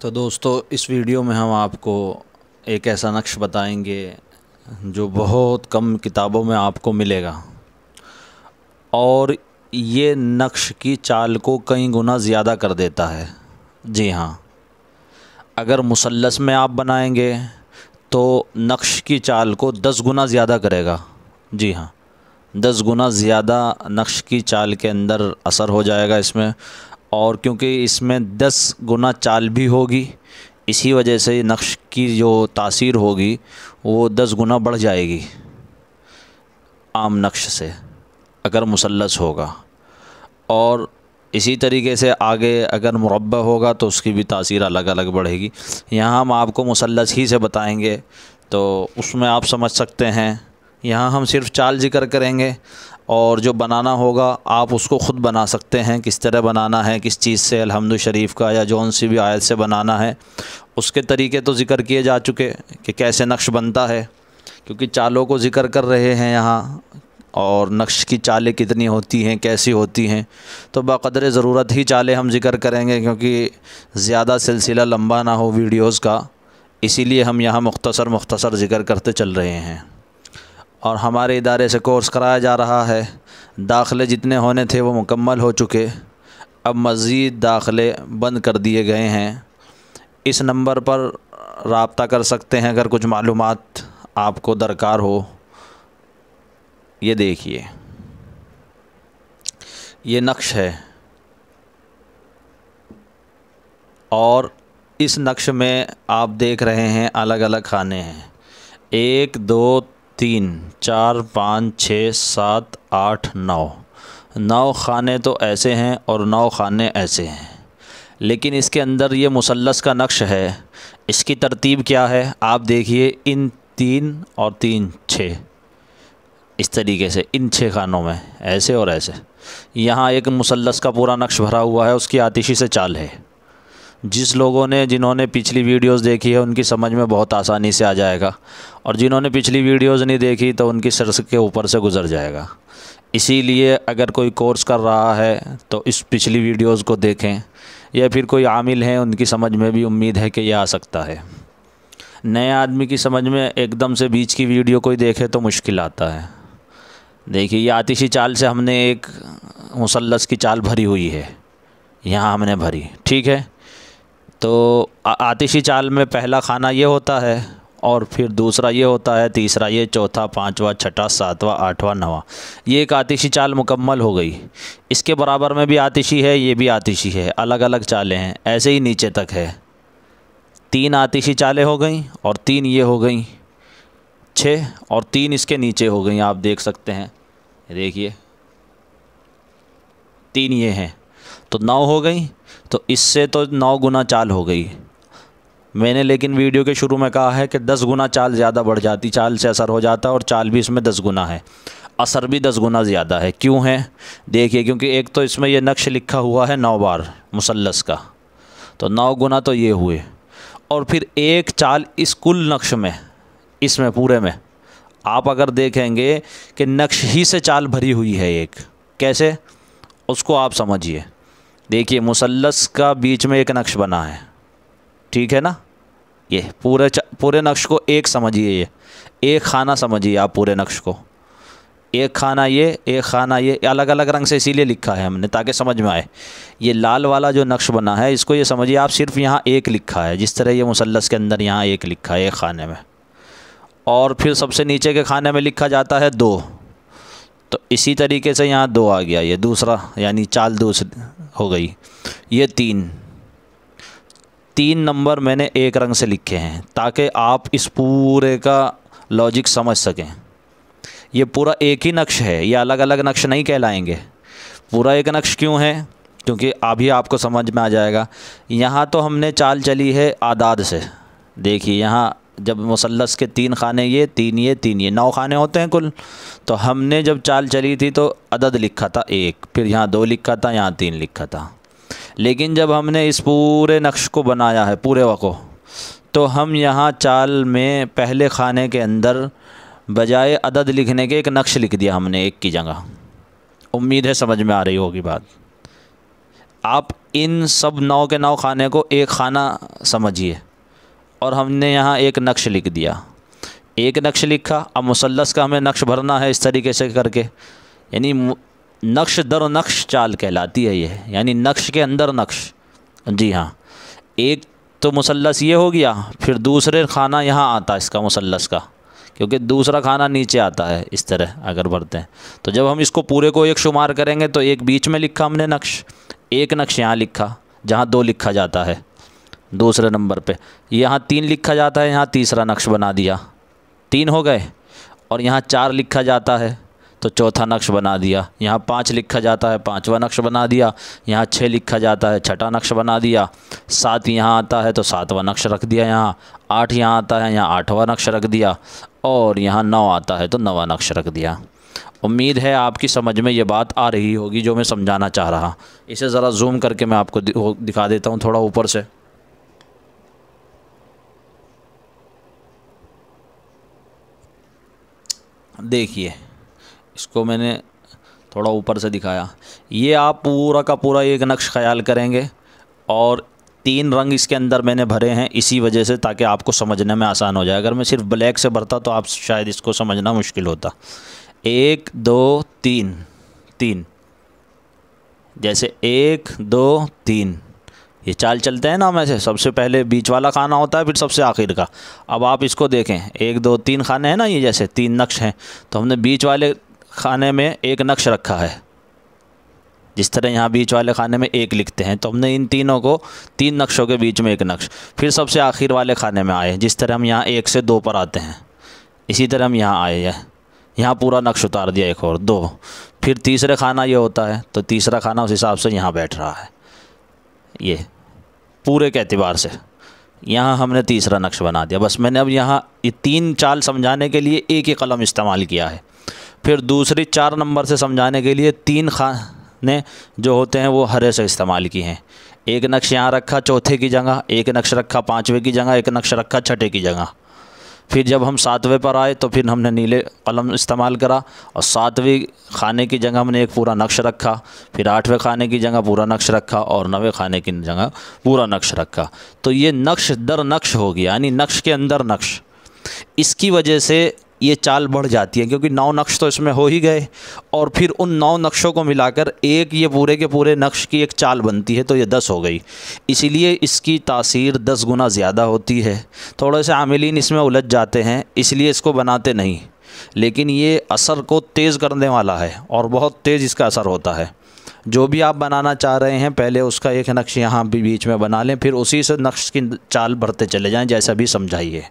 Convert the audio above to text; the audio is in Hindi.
तो दोस्तों, इस वीडियो में हम आपको एक ऐसा नक्श बताएंगे जो बहुत कम किताबों में आपको मिलेगा और ये नक्श की चाल को कई गुना ज़्यादा कर देता है। जी हाँ, अगर मुसल्लस में आप बनाएंगे तो नक्श की चाल को 10 गुना ज़्यादा करेगा। जी हाँ, 10 गुना ज़्यादा नक्श की चाल के अंदर असर हो जाएगा इसमें। और क्योंकि इसमें 10 गुना चाल भी होगी, इसी वजह से नक्श की जो तासीर होगी वो 10 गुना बढ़ जाएगी आम नक्श से, अगर मुसल्लस होगा। और इसी तरीके से आगे अगर मुरब्बा होगा तो उसकी भी तासीर अलग अलग बढ़ेगी। यहाँ हम आपको मुसल्लस ही से बताएंगे तो उसमें आप समझ सकते हैं। यहाँ हम सिर्फ चाल ज़िक्र करेंगे और जो बनाना होगा आप उसको ख़ुद बना सकते हैं। किस तरह बनाना है, किस चीज़ से, अल्हम्दु शरीफ का या जौन सी भी आयत से बनाना है, उसके तरीके तो ज़िक्र किए जा चुके कि कैसे नक्श बनता है। क्योंकि चालों को ज़िक्र कर रहे हैं यहाँ और नक्श की चालें कितनी होती हैं, कैसी होती हैं, तो बाक़दर ज़रूरत ही चालें हम ज़िक्र करेंगे क्योंकि ज़्यादा सिलसिला लंबा ना हो वीडियोज़ का। इसीलिए हम यहाँ मुख्तसर ज़िक्र करते चल रहे हैं। और हमारे इदारे से कोर्स कराया जा रहा है। दाखिले जितने होने थे वो मुकम्मल हो चुके, अब मज़ीद दाखिले बंद कर दिए गए हैं। इस नंबर पर रब्ता कर सकते हैं अगर कुछ मालूमात आपको दरकार हो। ये देखिए, ये नक्श है और इस नक्श में आप देख रहे हैं अलग अलग खाने हैं। 1 2 3 4 5 6 7 8 9 खाने तो ऐसे हैं और 9 खाने ऐसे हैं। लेकिन इसके अंदर ये मुसल्लस का नक्श है। इसकी तरतीब क्या है आप देखिए, इन 3 और 3 6, इस तरीके से इन 6 खानों में ऐसे और ऐसे। यहाँ एक मुसल्लस का पूरा नक्श भरा हुआ है, उसकी आतिशी से चाल है। जिन्होंने पिछली वीडियोस देखी है उनकी समझ में बहुत आसानी से आ जाएगा, और जिन्होंने पिछली वीडियोस नहीं देखी तो उनकी सर के ऊपर से गुज़र जाएगा। इसीलिए अगर कोई कोर्स कर रहा है तो इस पिछली वीडियोस को देखें, या फिर कोई आमिल हैं उनकी समझ में भी उम्मीद है कि यह आ सकता है। नए आदमी की समझ में एकदम से बीच की वीडियो कोई देखे तो मुश्किल आता है। देखिए, ये आतिशी चाल से हमने एक मुसल्लस की चाल भरी हुई है, यहाँ हमने भरी, ठीक है। तो आतिशी चाल में पहला खाना ये होता है और फिर दूसरा ये होता है, तीसरा ये, चौथा, पाँचवा, छठा, सातवां, आठवां, नवां। ये एक आतिशी चाल मुकम्मल हो गई। इसके बराबर में भी आतिशी है, ये भी आतिशी है, अलग अलग चालें हैं। ऐसे ही नीचे तक है। 3 आतिशी चालें हो गई और 3 ये हो गई 6, और 3 इसके नीचे हो गई। आप देख सकते हैं, देखिए 3 ये हैं तो 9 हो गई। तो इससे तो 9 गुना चाल हो गई। मैंने लेकिन वीडियो के शुरू में कहा है कि 10 गुना चाल ज़्यादा बढ़ जाती, चाल से असर हो जाता है, और चाल भी इसमें 10 गुना है, असर भी 10 गुना ज़्यादा है। क्यों है देखिए, क्योंकि एक तो इसमें यह नक्श लिखा हुआ है 9 बार मुसल्लस का, तो 9 गुना तो ये हुए। और फिर एक चाल इस कुल नक्श में, इसमें पूरे में आप अगर देखेंगे कि नक्श ही से चाल भरी हुई है एक, कैसे उसको आप समझिए। देखिए, मुसल्लस का बीच में एक नक्श बना है, ठीक है ना। ये पूरे नक्श को एक समझिए, ये एक खाना समझिए आप पूरे नक्श को। एक खाना ये, एक खाना ये, अलग अलग रंग से इसीलिए लिखा है हमने ताकि समझ में आए। ये लाल वाला जो नक्श बना है, इसको ये समझिए आप, सिर्फ यहाँ एक लिखा है, जिस तरह ये मुसल्लस के अंदर यहाँ एक लिखा है एक खाने में, और फिर सबसे नीचे के खाने में लिखा जाता है 2। तो इसी तरीके से यहाँ 2 आ गया, ये दूसरा, यानी चाल दूसरी हो गई। ये 3 नंबर मैंने एक रंग से लिखे हैं ताकि आप इस पूरे का लॉजिक समझ सकें। ये पूरा एक ही नक्श है, ये अलग अलग नक्श नहीं कहलाएंगे। पूरा एक नक्श क्यों है, क्योंकि अभी आपको समझ में आ जाएगा। यहाँ तो हमने चाल चली है आदाद से। देखिए, यहाँ जब मुसल्लस के 3 खाने, ये 3 ये 3 ये, 9 खाने होते हैं कुल। तो हमने जब चाल चली थी तो अदद लिखा था 1, फिर यहाँ 2 लिखा था, यहाँ 3 लिखा था। लेकिन जब हमने इस पूरे नक्श को बनाया है पूरे वक़्त, तो हम यहाँ चाल में पहले खाने के अंदर बजाय अदद लिखने के एक नक्श लिख दिया हमने 1 की जगह। उम्मीद है समझ में आ रही होगी बात। आप इन सब 9 के 9 खाने को एक खाना समझिए, और हमने यहाँ एक नक्श लिख दिया, एक नक्श लिखा। अब मुसल्लस का हमें नक्श भरना है इस तरीके से करके, यानी नक्श दर नक्श चाल कहलाती है ये, यानी नक्श के अंदर नक्श। जी हाँ, एक तो मुसल्लस ये हो गया, फिर दूसरे खाना यहाँ आता है इसका मुसल्लस का, क्योंकि दूसरा खाना नीचे आता है इस तरह अगर भरते हैं। तो जब हम इसको पूरे को एक शुमार करेंगे तो एक बीच में लिखा हमने नक्श, एक नक्श यहाँ लिखा जहाँ 2 लिखा जाता है दूसरे नंबर पे, यहाँ 3 लिखा जाता है, यहाँ तीसरा नक्श बना दिया, 3 हो गए। और यहाँ 4 लिखा जाता है तो चौथा नक्श बना दिया, यहाँ 5 लिखा जाता है, 5वां नक्श बना दिया, यहाँ 6 लिखा जाता है, 6ठा नक्श बना दिया, 7 यहाँ आता है तो 7वां नक्श रख दिया, यहाँ 8 यहाँ आता है, यहाँ 8वां नक्श रख दिया, और यहाँ 9 आता है तो 9वां नक्श रख दिया। उम्मीद है आपकी समझ में ये बात आ रही होगी जो मैं समझाना चाह रहा। इसे ज़रा जूम करके मैं आपको दिखा देता हूँ थोड़ा ऊपर से। देखिए, इसको मैंने थोड़ा ऊपर से दिखाया। ये आप पूरा का पूरा एक नक्श ख्याल करेंगे, और 3 रंग इसके अंदर मैंने भरे हैं इसी वजह से, ताकि आपको समझने में आसान हो जाए। अगर मैं सिर्फ ब्लैक से भरता तो आप शायद इसको समझना मुश्किल होता। 1 2 3 3, जैसे 1 2 3 ये चाल चलते हैं ना में से, सबसे पहले बीच वाला खाना होता है, फिर सबसे आखिर का। अब आप इसको देखें, 1 2 3 खाने हैं ना, ये जैसे 3 नक्श हैं, तो हमने बीच वाले खाने में एक नक्श रखा है। जिस तरह यहाँ बीच वाले खाने में 1 लिखते हैं, तो हमने इन तीनों को 3 नक्शों के बीच में एक नक्श। फिर सबसे आखिर वाले खाने में आए, जिस तरह हम यहाँ 1 से 2 पर आते हैं, इसी तरह हम यहाँ आए हैं, यहाँ पूरा नक्श उतार दिया, 1 और 2। फिर तीसरे खाना ये होता है, तो तीसरा खाना उस हिसाब से यहाँ बैठ रहा है। ये पूरे के एतबार से यहाँ हमने तीसरा नक्श बना दिया। बस मैंने अब यहाँ ये 3 चाल समझाने के लिए एक ही कलम इस्तेमाल किया है। फिर दूसरी 4 नंबर से समझाने के लिए 3 खाने जो होते हैं वो हरे से इस्तेमाल किए हैं। एक नक्श यहाँ रखा चौथे की जगह, एक नक्श रखा 5वें की जगह, एक नक्श रखा 6ठे की जगह। फिर जब हम 7वें पर आए तो फिर हमने नीले कलम इस्तेमाल करा, और 7वें खाने की जगह हमने एक पूरा नक्श रखा, फिर 8वें खाने की जगह पूरा नक्श रखा, और 9वें खाने की जगह पूरा नक्श रखा। तो ये नक्श दर नक्श हो गया, यानी नक्श के अंदर नक्श। इसकी वजह से ये चाल बढ़ जाती है, क्योंकि 9 नक्श तो इसमें हो ही गए, और फिर उन 9 नक्शों को मिलाकर एक ये पूरे के पूरे नक्श की एक चाल बनती है, तो ये 10 हो गई। इसीलिए इसकी तासीर 10 गुना ज़्यादा होती है। थोड़े से आमिलीन इसमें उलझ जाते हैं, इसलिए इसको बनाते नहीं, लेकिन ये असर को तेज़ करने वाला है, और बहुत तेज़ इसका असर होता है। जो भी आप बनाना चाह रहे हैं, पहले उसका एक नक्श यहाँ भी बीच में बना लें, फिर उसी से नक्श की चाल भरते चले जाएँ, जैसा भी समझाइए।